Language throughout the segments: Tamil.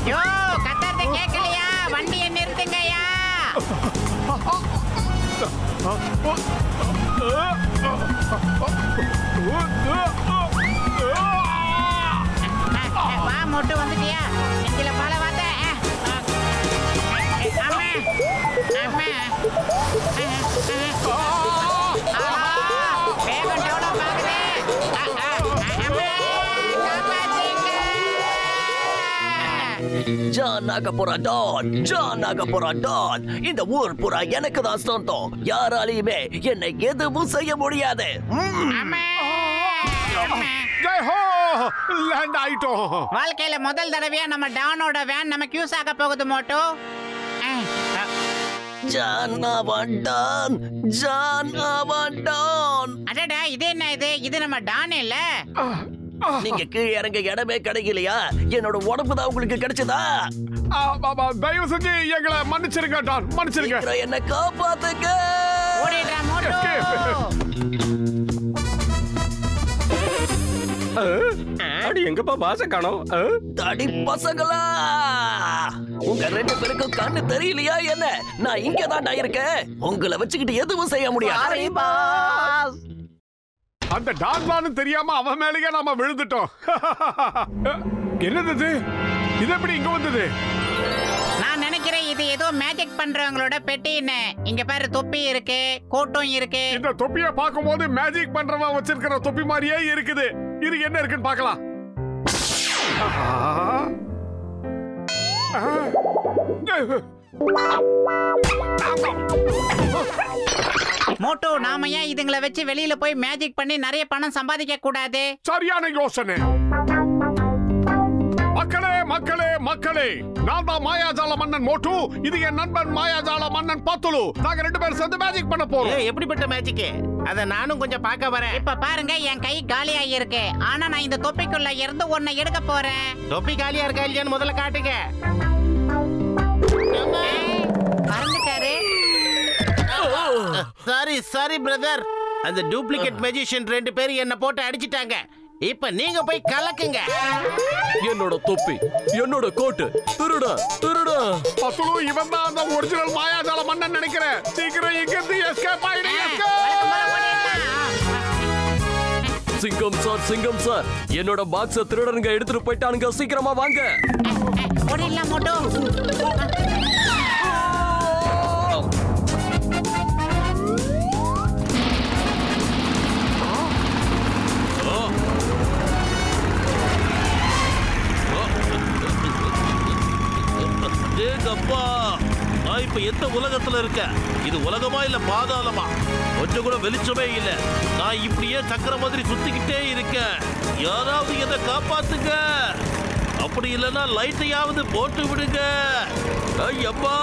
யோ கத்தறது கேட்கலையா? வண்டியை நிறுத்துங்கய்யா. வா மொட்டு வந்துட்டியா? நெஞ்சில பால வாத்த. வேகம் டவுனா பாக்குது. ஜானாக போறா டான். இந்த ஊர் புறா எனக்கு தான் சொந்தம். யாராலையுமே என்னை எதுவும் செய்ய முடியாது. வாழ்க்கையில முதல் தடவையா நம்ம டானோட வேன் நமக்கு யூஸ் ஆக போகுது மோட்டோ. அடடா இது என்ன இது நம்ம டான் இல்ல. நீங்க கீழே இறங்க இடமே கிடைக்கலையா? என்னோட உடம்பு தான் உங்களுக்கு கிடைச்சதா? தயவு செஞ்சு எங்களை மன்னிச்சிருங்க டான், மன்னிச்சிருங்க. என்ன காப்பாத்துங்க. ஓடிடுறா மோட்டோ. அடி எங்கப்பா பாச காணோம்? தடி பசங்களா, உங்க ரெண்டு பேருக்கும் கண்ணு தெரியலையா என்ன? நான் இங்க தான்டா இருக்கேன். உங்களை வச்சுக்கிட்டு எதுவும் செய்ய முடியாது. அந்த டான்லான்னு தெரியாம அவன் மேலேயே நாம விழுந்துட்டோம். என்னது இது எப்படி இங்க வந்தது? நான் நினைக்கிறேன் இது ஏதோ மேஜிக் பண்றவங்களோட பெட்டின்னு. இங்க பாரு தொப்பி இருக்கு, கோட்டும் இருக்கு. இந்த தொப்பியை பார்க்கும்போது மேஜிக் பண்றவன் வச்சிருக்கிற தொப்பி மாதிரியே இருக்குது. இது என்ன இருக்குன்னு பார்க்கலாம். மோட்டோ நாம ஏன் இதுங்களை வச்சு வெளியில போய் மேஜிக் பண்ணி நிறைய பணம் சம்பாதிக்க கூடாது? சரியான யோசனை. மக்களே மக்களே மக்களே, நான் தான் மாயாஜால மன்னன் மோட்டு. இது என் நண்பன் மாயாஜால மன்னன் பத்துலு. நாங்க ரெண்டு பேரும் சேர்ந்து மேஜிக் பண்ண போறோம். எப்படிப்பட்ட மேஜிக்? அத நானும் கொஞ்சம் பார்க்க வரேன். இப்ப பாருங்க என் கை காலியா இருக்கு. ஆனா நான் இந்த தொப்பிக்குள்ள இருந்து ஒன்னை எடுக்க போறேன். தொப்பி காலியா இருக்கா இல்லையான்னு முதல்ல காட்டுங்க. பறந்துட்டாரு. Sorry brother. அந்த டூப்ளிகேட் மேஜிஷியன் ரெண்டு பேரும் என்ன போட்டு அடிச்சிட்டாங்க. இப்ப நீங்க போய் கலக்குங்க. என்னோட தொப்பி, என்னோட கோட்டு திருடா. பத்துலு இவன் தான் அந்த ஒரிஜினல் மாயாஜால மன்னன் நினைக்கிறேன். சீக்கிரம் இங்க இருந்து எஸ்கேப் ஆயிடு. சிங்கம் சார், என்னோட பாக்ஸ திருடனுங்க எடுத்துட்டு போயிட்டானுங்க. சீக்கிரமா வாங்க. ஓடிடலாம் மோட்டோ. இப்ப எந்த உலகத்துல இருக்க? இது உலகமா இல்ல பாதாளமா? கொஞ்சம் கூட வெளிச்சமே இல்ல. நான் இப்படியே சக்கர மாதிரி சுத்திக்கிட்டே இருக்கேன். யாராவது என்ன காப்பாத்துங்க. அப்படி இல்லைன்னா லைட்டையாவது போட்டு விடுங்க. ஐயப்பா!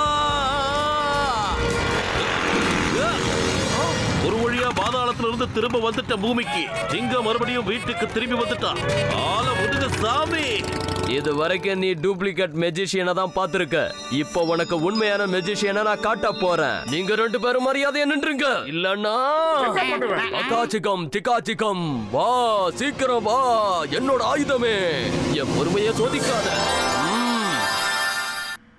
ஒரு வழியா பாதாளத்துல இருந்து திரும்ப வந்துட்ட பூமிக்கு. சிங்கம் மறுபடியும் வீட்டுக்கு திரும்பி வந்துட்டான். ஆள விடுங்க சாமி. இது வரைக்கும் நீ டூப்ளிகேட் மெஜிஷியனை தான் பார்த்திருக்க. இப்போ உனக்கு உண்மையான மெஜிஷியனை நான் காட்ட போறேன். நீங்க ரெண்டு பேரும் மரியாதையா நின்றுங்க. இல்லன்னா திகாச்சிகம் வா, சீக்கிரம் வா. என்னோட ஆயுதமே, என் பொறுமையை சோதிக்காத.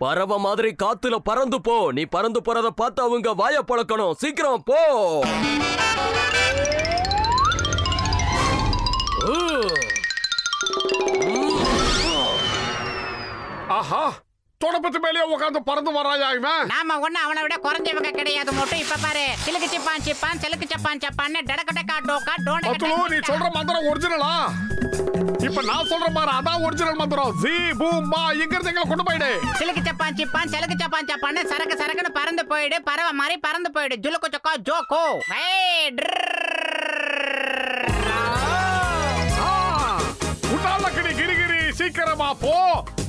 பறவை மாதிரி காத்துல பறந்து போ. நீ பறந்து போறத பார்த்து அவங்க வாய பழக்கணும். சீக்கிரம் போ. ஆஹா, தொடப்பத்து மேலே உட்கார்ந்து பறந்து வராயா இவன்? நாம ஒண்ணு அவனை விட குறைஞ்சவங்க கிடையாது மோட்டோ. இப்ப பாரு, சிலுக்கு சிப்பான் செலுக்கு சப்பான்னு டடகடகா டோகா டோனே. நீ சொல்ற மந்திரம் ஒரிஜினலா? இப்ப நான் சொல்ற மாதிரி அதான் ஒரிஜினல் மந்திரம். ஜீ பூம் பா, இங்க இருந்து எங்களை கொண்டு போயிடு. சிலுக்கு சப்பான் செலுக்கு சப்பான்னு சரக்குன்னு பறந்து போயிடு. பறவை மாதிரி பறந்து போயிடு. ஜுலுக்கு சக்கா ஜோகோ. உட்டாலக்கடி கிரிகிரி சீக்கிரமா போ.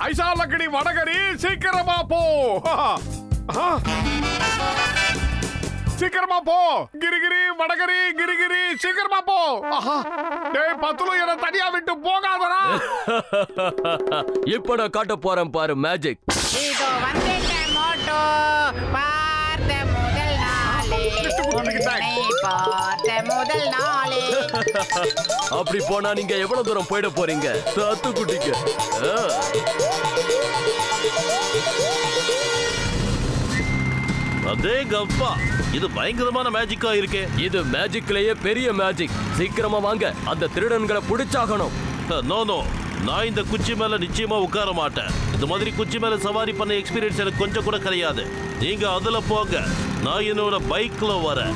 ஐசாலக்கடி வடகரி சீக்கிரமா போ. சீக்கிரமா போ. கிரிகிரி வடகரி கிரிகிரி சீக்கிரமா போ. டேய் பத்துலு, என்ன தனியா விட்டு போகாதடா. இப்ப நான் காட்ட போறேன் பாரு மேஜிக். இதோ வந்துட்டேன் மோட்டோ. பார்த்த முதல் நாளே, பார்த்த முதல் நாளே. அப்படி போனா நீங்க எவ்வளவு தூரம் போயிட போறீங்க? தத்து குட்டிக்கு அடேங்கப்பா, இது பயங்கரமான மேஜிக்கா இருக்கே. இது மேஜிக்லயே பெரிய மேஜிக். சீக்கிரமா வாங்க, அந்த திருடன்களை பிடிச்சாகணும். நோ நோ, நான் இந்த குச்சி மேல நிச்சயமா உட்கார மாட்டேன். இந்த மாதிரி குச்சி மேல சவாரி பண்ண எக்ஸ்பீரியன்ஸ் எனக்கு கொஞ்சம் கூட கிடையாது. நீங்க அதுல போங்க, நான் என்னோட பைக்ல வரேன்.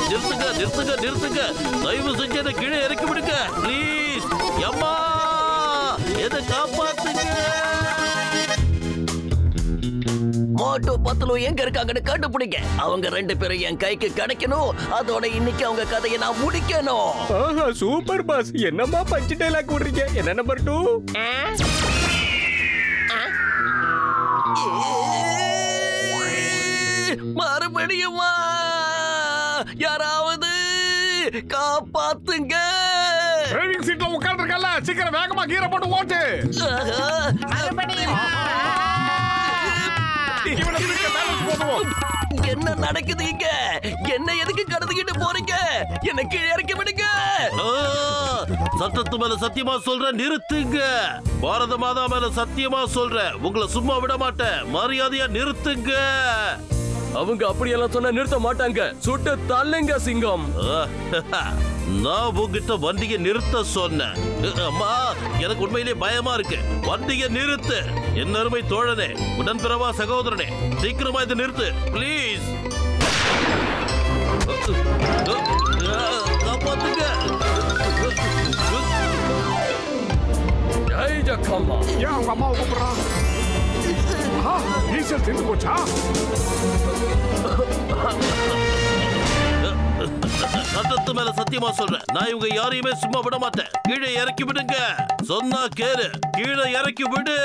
நிறுத்துங்க நிறுத்துங்க நிறுத்துங்க, தயவு செஞ்சு என்ன கீழே இறக்கி விடுங்க ப்ளீஸ். அம்மா, எதை காப்பாத்துங்க. மோட்டு பத்துலு எங்க இருக்காங்கன்னு கண்டுபிடிங்க. அவங்க 2 பேரும் என் கைக்கு கிடைக்கணும். அதோட இன்னைக்கு அவங்க கதையை நான் முடிக்கணும். சூப்பர் பாஸ், என்னம்மா பஞ்சு டைலாக் விடுறீங்க? என்ன நம்பர் 2? மறுபடியுமா? யாராவது காப்பாத்துங்க. டிரைவிங் சீட்ல உட்கார்ந்திருக்கல, சீக்கிரம் வேகமா கீரை போட்டு ஓட்டு. மறுபடியும் இவனை திருக்க பேலன்ஸ் போடுவோம். என்ன நடக்குது இங்க? என்ன எதுக்கு கடத்திக்கிட்டு போறீங்க? என்ன கீழே இறக்கி விடுங்க. சட்டத்து மேல சத்தியமா சொல்றேன், நிறுத்துங்க. பாரத மாதா மேல சத்தியமா சொல்றேன், உங்களை சும்மா விட மாட்டேன். மரியாதையா நிறுத்துங்க. அவங்க அப்படியெல்லாம் சொன்னா நிறுத்த மாட்டாங்க. சுட்டு தள்ளுங்க சிங்கம். நான் உங்ககிட்ட வண்டியை நிறுத்த சொன்னேன். அம்மா, எனக்கு உண்மையிலேயே பயமா இருக்கு. வண்டியை நிறுத்து. என் அருமை தோழனே, உடன்பிறவா சகோதரனே, சீக்கிரமா இதை நிறுத்து ப்ளீஸ். காப்பாத்துங்க. ஜெய் ஜக்கம்மா. ஏன் அவங்க அம்மாவை கூப்பிடுறான்? டீசல் தீர்ந்து போச்சா? சட்டத்து மேல சத்தியமா சொல்றேன், நான் இவங்க யாரையுமே சும்மா விட மாட்டேன். கீழே இறக்கி விடுங்க. சொன்னா கேளு, கீழே இறக்கி விடு.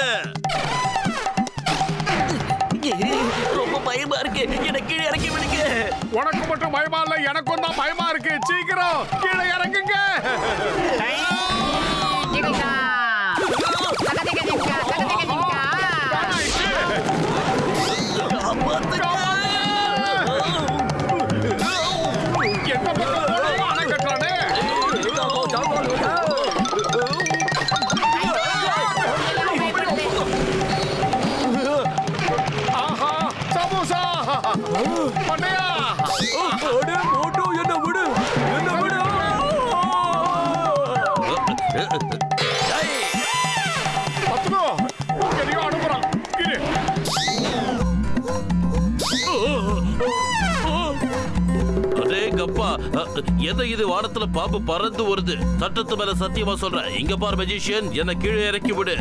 ரொம்ப பயமா இருக்கு. என்ன கீழே இறக்கி விடுங்க. உனக்கு மட்டும் பயமா இல்ல, எனக்கும் தான் பயமா இருக்கு. சீக்கிரம் கீழே இறங்குங்க. எதை இது வானத்துல பாம்பு பறந்து வருது. சட்டத்து மேல சத்தியமா சொல்றேன், இங்க பார் மெஜிஷியன், என்ன கீழே இறக்கி விடு.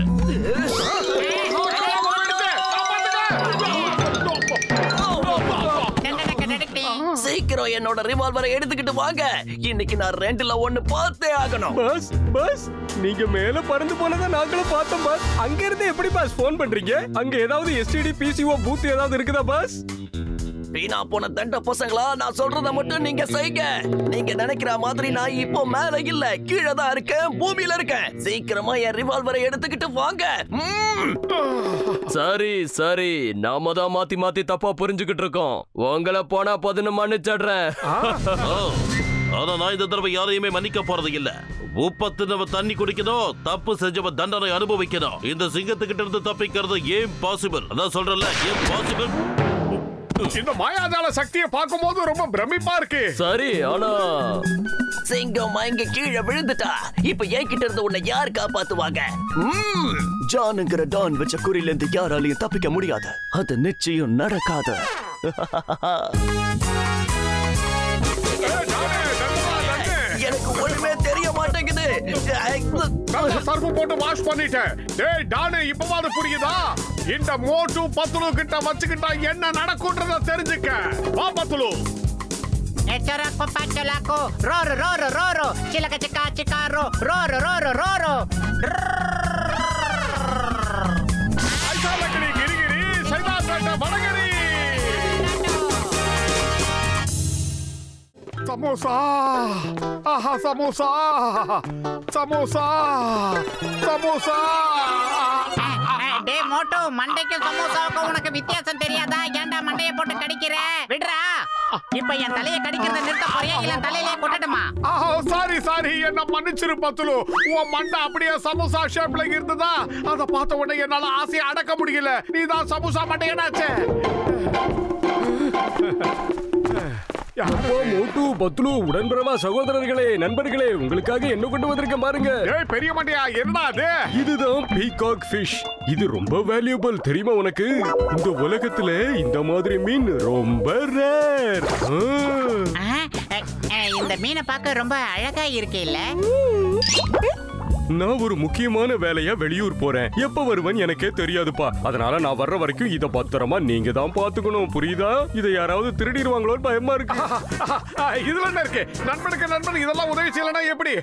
சீக்கிரம் என்னோட ரிவால்வரை எடுத்துக்கிட்டு வாங்க. இன்னைக்கு நான் 2ல 1 பார்த்தே ஆகணும். பாஸ் பாஸ், நீங்க மேல பறந்து போனதை நாங்களும் பார்த்தோம் பாஸ். அங்க இருந்து எப்படி பாஸ் போன் பண்றீங்க? அங்க ஏதாவது எஸ்டிடி பிசிஓ பூத் ஏதாவது இருக்குதா பாஸ்? வீணா போன தண்ட பசங்களா, நான் சொல்றத மட்டும் நீங்க செய்யுங்க. நீங்க நினைக்கிற மாதிரி நான் இப்போ மேல இல்ல, கீழே தான் இருக்கேன், பூமியில இருக்கேன். சீக்கிரமா என் ரிவால்வரை எடுத்துக்கிட்டு வாங்க. சரி சரி, நாம தான் மாத்தி மாத்தி தப்பா புரிஞ்சுக்கிட்டு இருக்கோம். உங்களை போனா பதினு மன்னிச்சிடுறேன். ஆனா நான் இந்த தடவை யாரையுமே மன்னிக்க போறது இல்ல. உப்பத்தினவ தண்ணி குடிக்கணும், தப்பு செஞ்சவ தண்டனை அனுபவிக்கணும். இந்த சிங்கத்துக்கிட்ட இருந்து தப்பிக்கிறது ஏன் பாசிபிள்? அதான் சொல்றல, ஏன் பாசிபிள்? இந்த மாயாஜால சக்தியை பார்க்கும்போது ரொம்ப பிரமிப்பா இருக்கு. சரி, ஆனா சிங்கம் இங்க கீழே விழுந்துட்டா. இப்ப என்கிட்ட இருந்து உன்னை யார் காப்பாத்துவாங்க? ஜானுங்கிற டான் வச்ச குறியில இருந்து யாராலையும் தப்பிக்க முடியாது. அது நிச்சயம் நடக்காது. எனக்கு ஒண்ணுமே தெரிய மாட்டேங்குது. சர்ஃப் போட்டு வாஷ் பண்ணிட்டேன். டேய் டானே, இப்பவாது புரியுதா? இந்த மோட்டு பத்துலு கிட்ட வச்சுக்கிட்டா என்ன நடக்கும்ன்றத தெரிஞ்சுக்க. வா பத்துலு. எச்சராக்கு பச்சலாக்கு ரோரு ரோரு ரோரு சிலக சிக்கா சிக்காரு ரோரு ரோரு ரோரு. ஐசாலக்கடி கிரிகிரி சைதாப்பேட்டை வடகரி. சமோசா, ஆஹா சமோசா, சமோசா, சமோசா. டே மோட்டு, மண்டைக்கும் சமோசாவுக்கும் உனக்கு வித்தியாசம் தெரியாதா? ஏன்டா மண்டைய போட்டு கடிக்கிற? விடுறா. இப்ப என் தலையை கடிக்கிறத நிறுத்த போறியா இல்ல தலையிலே கொட்டட்டுமா? சாரி சாரி, நீ என்ன மன்னிச்சிரு பத்துலு. உன் மண்டை அப்படியே சமோசா ஷேப்ல இருந்ததா? அத பார்த்த உடனே என்னால ஆசையை அடக்க முடியல. நீ தான் சமோசா மண்டையனாச்சே. மோட்டு பத்துலு உடன்பிறவா சகோதரர்களே நண்பர்களே உங்களுக்காக என்ன கொண்டு வந்திருக்கேன் பாருங்க. ஏய் பெரிய மண்டையா, என்னடா அது? இதுதான் பீகாக் ஃபிஷ். இது ரொம்ப வேல்யூபிள் தெரியுமா உனக்கு? இந்த உலகத்துல இந்த மாதிரி மீன் ரொம்ப ரேர். இந்த மீனை பார்க்க ரொம்ப அழகா இருக்கு இல்ல? நான் ஒரு முக்கியமான வேலையா வெளியூர் போறேன். எப்ப வருவேன் எனக்கே தெரியாதுப்பா. அதனால நான் வர்ற வரைக்கும் இத பத்திரமா நீங்க தான் பாத்துக்கணும், புரியுதா? இதை யாராவது திருடிடுவாங்களோன்னு பயமா இருக்கு. இதுல என்ன இருக்கு? நண்பனுக்கு நண்பன் இதெல்லாம் உதவி செய்யலனா எப்படி?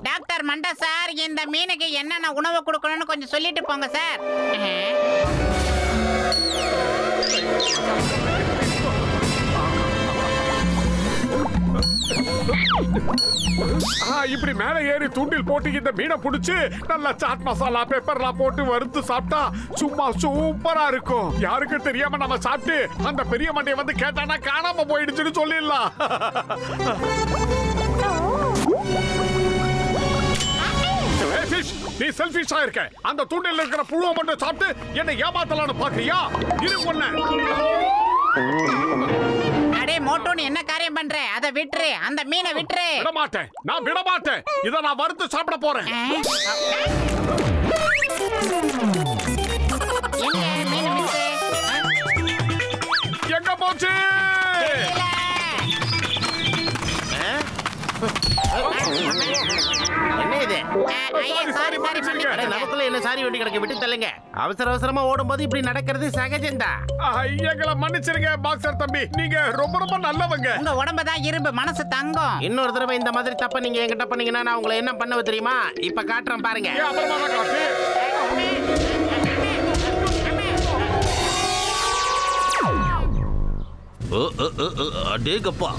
டாக்டர் மண்டா சார், இந்த மீனுக்கு என்னென்ன உணவு கொடுக்கணும்னு கொஞ்சம் சொல்லிட்டு போங்க சார். இப்படி மேல ஏறி தூண்டில் போட்டு இந்த மீனை புடிச்சு நல்ல சாட் மசாலா பெப்பர்லாம் போட்டு வறுத்து சாப்பிட்டா சும்மா சூப்பரா இருக்கும். யாருக்கும் தெரியாம நம்ம சாப்பிட்டு அந்த பெரிய மண்டையை வந்து கேட்டானா காணாம போயிடுச்சுன்னு சொல்லிடலாம். நீ செல்ஃபிஷா இருக்க. அந்த தூண்டில் இருக்கிற புழுவை மட்டும் சாப்பிட்டு என்ன ஏமாத்தலான்னு பாக்குறியா? இரு பொண்ணு. அடே மோட்டோன்னு என்ன காரியம் பண்ற? அத விட்டுரு, அந்த மீனை விட்டுரு. விட மாட்டேன், நான் விட மாட்டேன். இத நான் வறுத்து சாப்பிட போறேன். எங்க மீன் மிஸ்? எங்க போச்சு? என்ன இது? சாரி நமக்குள்ள என்ன சாரி வண்டி கிடக்க விட்டு தள்ளுங்க. அவசர அவசரமா ஓடும்போது இப்படி நடக்கிறது சகஜம்தான். எங்களை மன்னிச்சிருங்க பாக்ஸர் தம்பி, நீங்க ரொம்ப ரொம்ப நல்லவங்க. உங்க உடம்புதான் இரும்பு, மனசு தங்கம். இன்னொரு தடவை இந்த மாதிரி தப்ப நீங்க என்கிட்ட பண்ணீங்கன்னா நான் உங்களை என்ன பண்ணுவ தெரியுமா? இப்ப காட்டுறேன் பாருங்க. அப்புறமா காட்டு. அடேங்கப்பா,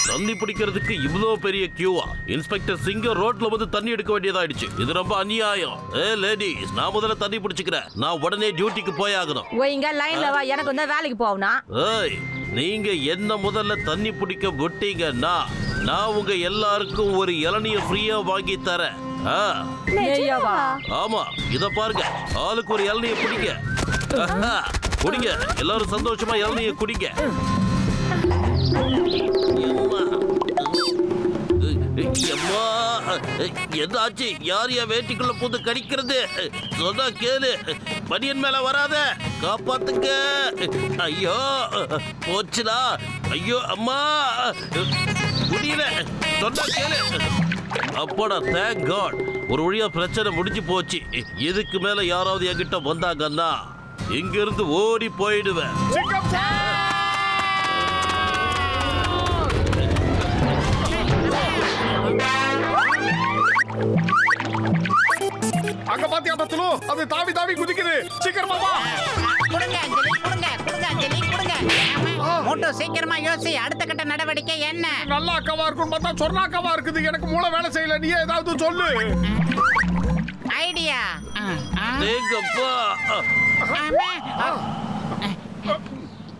தண்ணி பிடிக்கிறதுக்கு இவ்வளோ பெரிய கியூவா? இன்ஸ்பெக்டர் சிங்கர் ரோட்ல வந்து தண்ணி எடுக்க வேண்டியதாயிடுச்சு. இது ரொம்ப அநியாயம். லேடிஸ், நான் முதல்ல தண்ணி பிடிச்சுக்கிறேன். நான் உடனே டியூட்டிக்கு போய் ஆகணும். இங்க லைன்ல வா, எனக்கு வந்து வேலைக்கு போகணும். ஏய், நீங்க என்ன முதல்ல தண்ணி பிடிக்க விட்டீங்கன்னா நான் உங்க எல்லாருக்கும் ஒரு இளநிய ஃப்ரீயா வாங்கி தரேன். ஆமா, இத பாருங்க. ஆளுக்கு ஒரு இளநிய பிடிங்க. குடிங்க, எல்லாரும் சந்தோஷமா இளநிய குடிங்க. எதாச்சு? யார் யா வேட்டிக்குள்ள பூந்து கடிக்கிறது? சொன்னா கேளு. பனியன் மேல வராத, காப்பாத்துங்க. ஐயோ போச்சுடா. ஐயோ அம்மா, முடியல. சொன்னா கேளு. அப்படா, தேங்க் காட், ஒரு வழியா பிரச்சனை முடிஞ்சு போச்சு. இதுக்கு மேல யாராவது என்கிட்ட வந்தாங்கன்னா இங்க இருந்து ஓடி போயிடுவேன். அங்க பாத்தியா பத்துலு? அது தாவி தாவி குதிக்குது. சீக்கிரமா வா. கொடுங்க அஞ்சலி, கொடுங்க கொடுங்க அஞ்சலி, கொடுங்க. மோட்டோ சீக்கிரமா யோசி, அடுத்த கட்ட நடவடிக்கை என்ன? நல்ல அக்காவா இருக்கும் பார்த்தா சொர்ணாக்காவா இருக்குது. எனக்கு மூளை வேலை செய்யல. நீ ஏதாவது சொல்லு. ஐடியா.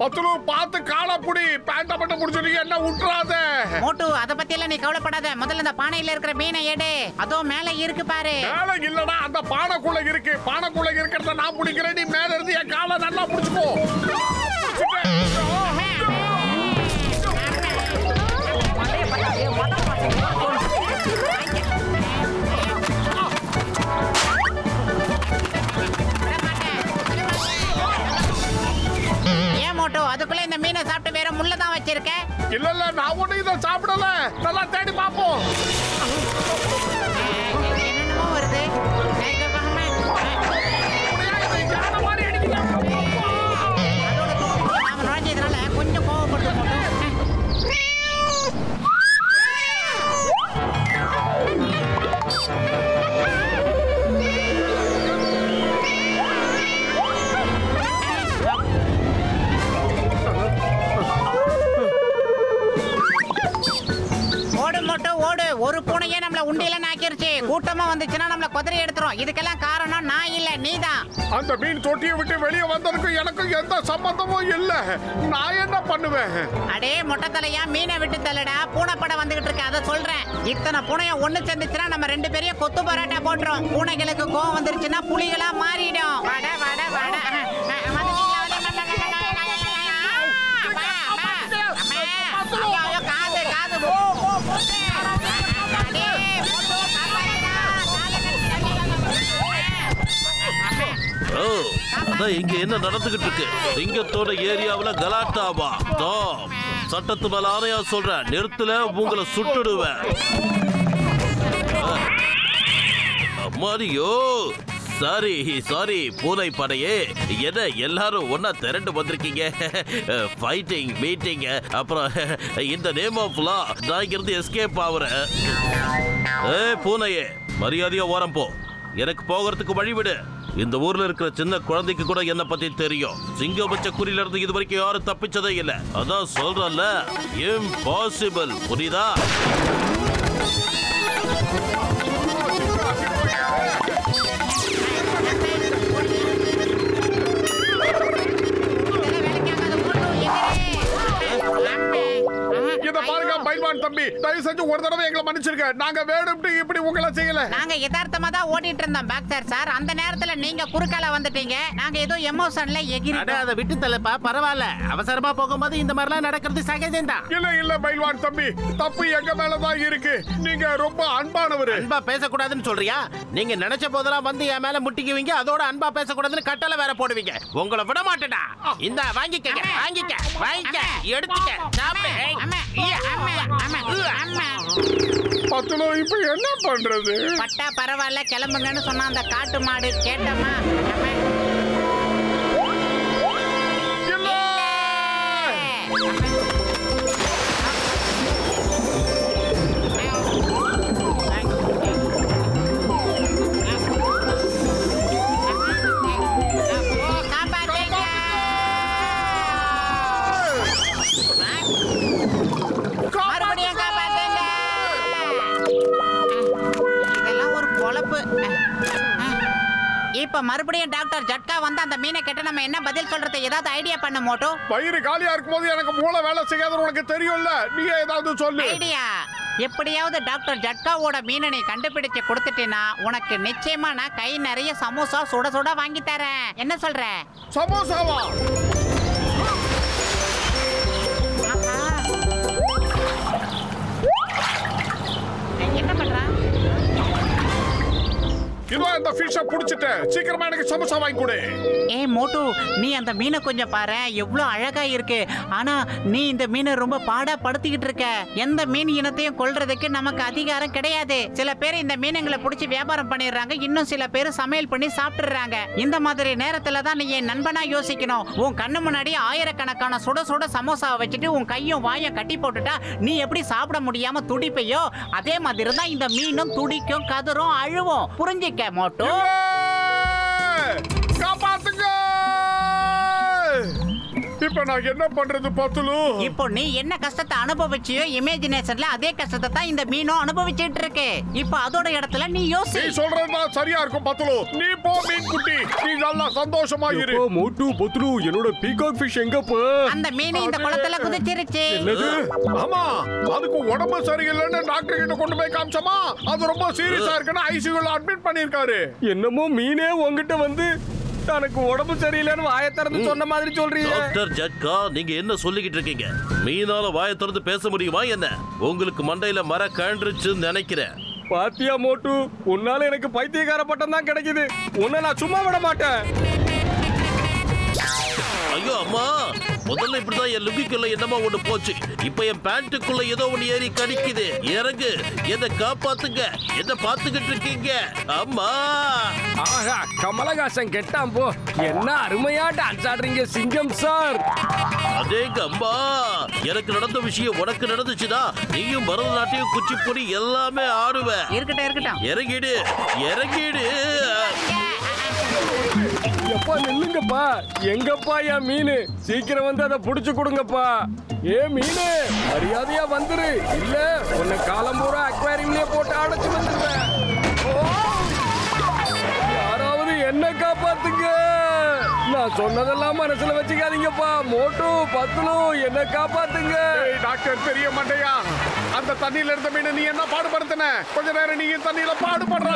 பத்துலு பார்த்து காலப்புடி. பேண்ட மட்டும் முடிச்சு என்ன விட்டுறாத. மோட்டு, அத பத்தி எல்லாம் நீ கவலைப்படாத. முதல்ல இந்த பானையில இருக்கிற மீனை எடு. அதோ மேல இருக்கு பாரு. மேல இல்லடா, அந்த பானைக்குள்ள இருக்கு. பானைக்குள்ள இருக்கிறத நான் பிடிக்கிறேன். நீ மேல இருந்து என் காலை நல்லா பிடிச்சுக்கோ. ஏன் மோட்டோ, அதுக்குள்ள இந்த மீனை சாப்பிட்டு வேற முள்ளதான் வச்சிருக்க? இல்ல இல்ல, நான் ஒண்ணு இதை சாப்பிடல. நல்லா தேடி பாப்போம். என்னென்னமோ வருது. நாம நுழைஞ்சதுனால கொஞ்சம் கோவப்படுது மோட்டோ. ஓடு மட்டும் ஓடு. ஒரு பூனையே நம்மள உண்டியில நாக்கிருச்சு. கூட்டமா வந்துச்சுன்னா நம்மள குதிரை எடுத்துரும். இதுக்கெல்லாம் காரணம் நான் இல்ல, நீதான். அந்த மீன் தொட்டியை விட்டு வெளியே வந்ததுக்கு எனக்கு எந்த சம்பந்தமும் இல்ல. நான் என்ன பண்ணுவேன்? அடே மொட்டை தலையா, மீனை விட்டு தள்ளடா. பூனை படம் வந்துகிட்டு இருக்கு, அதை சொல்றேன். இத்தனை பூனைய ஒண்ணு சேர்ந்துச்சுன்னா நம்ம 2 பேரையும் கொத்து பரோட்டா போட்டுரும். பூனைகளுக்கு கோவம் வந்துருச்சுன்னா புலிகளா மாறிடும். வாட வாட வாட. அதான் இங்க என்ன நடந்துகிட்டு இருக்கு? சிங்கத்தோட ஏரியாவுல கலாட்டாவா? சட்டத்து மேல ஆணையா சொல்றேன், நிறுத்தல உங்களை சுட்டுடுவேன். அம்மாடியோ, சாரி சாரி பூனை படையே, என்ன எல்லாரும் ஒன்னா திரண்டு வந்திருக்கீங்க? ஃபைட்டிங் மீட்டிங், அப்புறம் இந்த நேம் ஆஃப் லா நான் இங்கிருந்து எஸ்கேப் ஆகுறேன். பூனையே, மரியாதையா ஓரம் போ. எனக்கு போகிறதுக்கு வழிவிடு. இந்த ஊர்ல இருக்கிற சின்ன குழந்தைக்கு கூட என்ன பத்தி தெரியும். சிங்கபட்ச குறியில இருந்து இது வரைக்கும் யாரும் தப்பிச்சதே இல்ல. அதான் சொல்றல, இம்பாசிபிள். புரியுதா? தம்பி, தயவு செஞ்சு ஒரு தடவை எங்களை மன்னிச்சிருக்க. நாங்க வேணும்ட்டு இப்படி உங்களை செய்யல. நாங்க யதார்த்தமா தான் ஓடிட்டு இருந்தோம் பாக்ஸர் சார். அந்த நேரத்துல நீங்க குறுக்கால வந்துட்டீங்க. நாங்க ஏதோ எமோஷன்ல எகிரிட்டோம். அதை விட்டு தள்ளப்பா, பரவாயில்ல. அவசரமா போகும்போது இந்த மாதிரிலாம் நடக்கிறது சகஜம்தான். இல்ல பைல்வான் தம்பி, தப்பு எங்க மேலதான் இருக்கு. நீங்க ரொம்ப அன்பானவர். அன்பா பேசக்கூடாதுன்னு சொல்றியா? நீங்க நினைச்ச போதெல்லாம் வந்து என் மேல முட்டிக்குவீங்க, அதோட அன்பா பேசக்கூடாதுன்னு கட்டளை வேற போடுவீங்க. உங்களை விட மாட்டேடா. இந்த வாங்கிக்க எடுத்துக்க, சாப்பிடு. பத்துலோ, இப்ப என்ன பண்றது? பட்டா பரவாயில்ல, கிளம்புங்கன்னு சொன்னா அந்த காட்டு மாடு கேட்டமா? இப்ப மறுபடியும் டாக்டர் ஜட்கா வந்து அந்த மீனை கிட்ட நம்ம என்ன பதில் சொல்றது? ஏதாவது ஐடியா பண்ண மோட்டோ. வயிறு காலியா இருக்கும்போது எனக்கு மூளை வேலை செய்யாதுன்னு உனக்கு தெரியும்ல. நீ ஏதாவது சொல்லு. ஐடியா. எப்படியாவது டாக்டர் ஜட்காவோட மீனை நீ கண்டுபிடிச்சு கொடுத்துட்டேன்னா உனக்கு நிச்சயமா நான் கை நிறைய சமோசா சுட சுட வாங்கி தரேன். என்ன சொல்ற? சமோசாவா? என்ன பண்றா? இந்த ஃபிஷ் புடிச்சிட்டு சீக்கிரமா எனக்கு சமோசா வாங்கி கொடு. மோட்டு, நீ அந்த மீனை கொஞ்சம் பாரு, எவ்வளவு அழகா இருக்கு. ஆனா நீ இந்த மீனை ரொம்ப பாடா படுத்திக்கிட்டு இருக்க. எந்த மீன் இனத்தையும் கொல்றதுக்கு நமக்கு அதிகாரம் கிடையாது. சில பேர் இந்த மீனுங்களை பிடிச்சி வியாபாரம் பண்ணிடுறாங்க, இன்னும் சில பேர் சமையல் பண்ணி சாப்பிட்டுறாங்க. இந்த மாதிரி நேரத்துல தான் நீ என் நண்பனா யோசிக்கணும். உன் கண்ணு முன்னாடி ஆயிரக்கணக்கான சுட சுட சமோசாவை வச்சுட்டு உன் கையும் வாயும் கட்டி போட்டுட்டா நீ எப்படி சாப்பிட முடியாம துடிப்பையோ அதே மாதிரி தான் இந்த மீனும் துடிக்கும், கதரும், அழுவும். புரிஞ்சிக்க மோட்டு. காப்பாத்துங்க. இப்ப நான் என்ன பண்றது பத்துலு? இப்போ நீ என்ன கஷ்டத்தை அனுபவிச்சியோ இமேஜினேஷன்ல அதே கஷ்டத்தை தான் இந்த மீனும் அனுபவிச்சிட்டு இருக்கு. இப்போ அதோட இடத்துல நீ யோசி. நீ சொல்றதுதான் சரியா இருக்கும் பத்துலு. நீ போ மீன் குட்டி, நீ நல்லா சந்தோஷமா இரு. மோட்டு பத்துலு, என்னோட பீகாக் ஃபிஷ் எங்க போ? அந்த மீன் இந்த குளத்துல குதிச்சிருச்சு. என்னது? ஆமா, அதுக்கு உடம்பு சரியில்லைன்னு டாக்டர் கிட்ட கொண்டு போய் காமிச்சோமா, அது ரொம்ப சீரியஸா இருக்குன்னு ஐசியூல அட்மிட் பண்ணிருக்காரு. என்னமோ மீனே உங்ககிட்ட வந்து தனக்கு உடம்பு சரியில்லைன்னு வாயை திறந்து சொன்ன மாதிரி சொல்றீங்க. டாக்டர் ஜட்கா, நீங்க என்ன சொல்லிக்கிட்டு இருக்கீங்க? மீனால வாயை திறந்து பேச முடியுமா என்ன? உங்களுக்கு மண்டையில மர கழன்றுச்சுன்னு நினைக்கிறேன். பாத்தியா மோட்டு, உன்னால எனக்கு பைத்தியக்கார பட்டம் தான் கிடைக்குது. உன்னை நான் சும்மா விட மாட்டேன். ஐயோ அம்மா, முதல்ல இப்படிதான் என் லுங்கிக்குள்ள என்னமா ஒண்ணு போச்சு. இப்ப என் பேண்ட்டுக்குள்ள ஏதோ ஒண்ணு ஏறி கடிக்குது. இறங்கு, என்ன காப்பாத்துங்க. என்ன பாத்துக்கிட்டு இருக்கீங்க? அம்மா. ஆஹா, கமலஹாசன் கெட்டாம் போ. என்ன அருமையா டான்ஸ் ஆடுறீங்க சிங்கம் சார். அதேங்க அம்மா, எனக்கு நடந்த விஷயம் உனக்கு நடந்துச்சுன்னா நீயும் பரதநாட்டியம், குச்சிப்புடி எல்லாமே ஆடுவ. இருக்கட்டும். இறங்கிடு. எப்பா நில்லுங்கப்பா, எங்கப்பா என் மீன்? சீக்கிரம் வந்து அதை புடிச்சு கொடுங்கப்பா. ஏ மீனு, மரியாதையா வந்துரு, இல்ல உன்னை காலம் பூரா அக்வாரியம்லயே போட்டு அடைச்சு வந்துருவேன். யாராவது என்ன காப்பாத்துங்க. நான் சொன்னதெல்லாம் மனசுல வச்சுக்காதீங்கப்பா. மோட்டு பத்துலு என்ன காப்பாத்துங்க. டாக்டர் பெரிய மண்டையா, அந்த தண்ணியில இருந்த மீனை நீ என்ன பாடுபடுத்தின? கொஞ்ச நேரம் நீ தண்ணியில பாடுபடுற.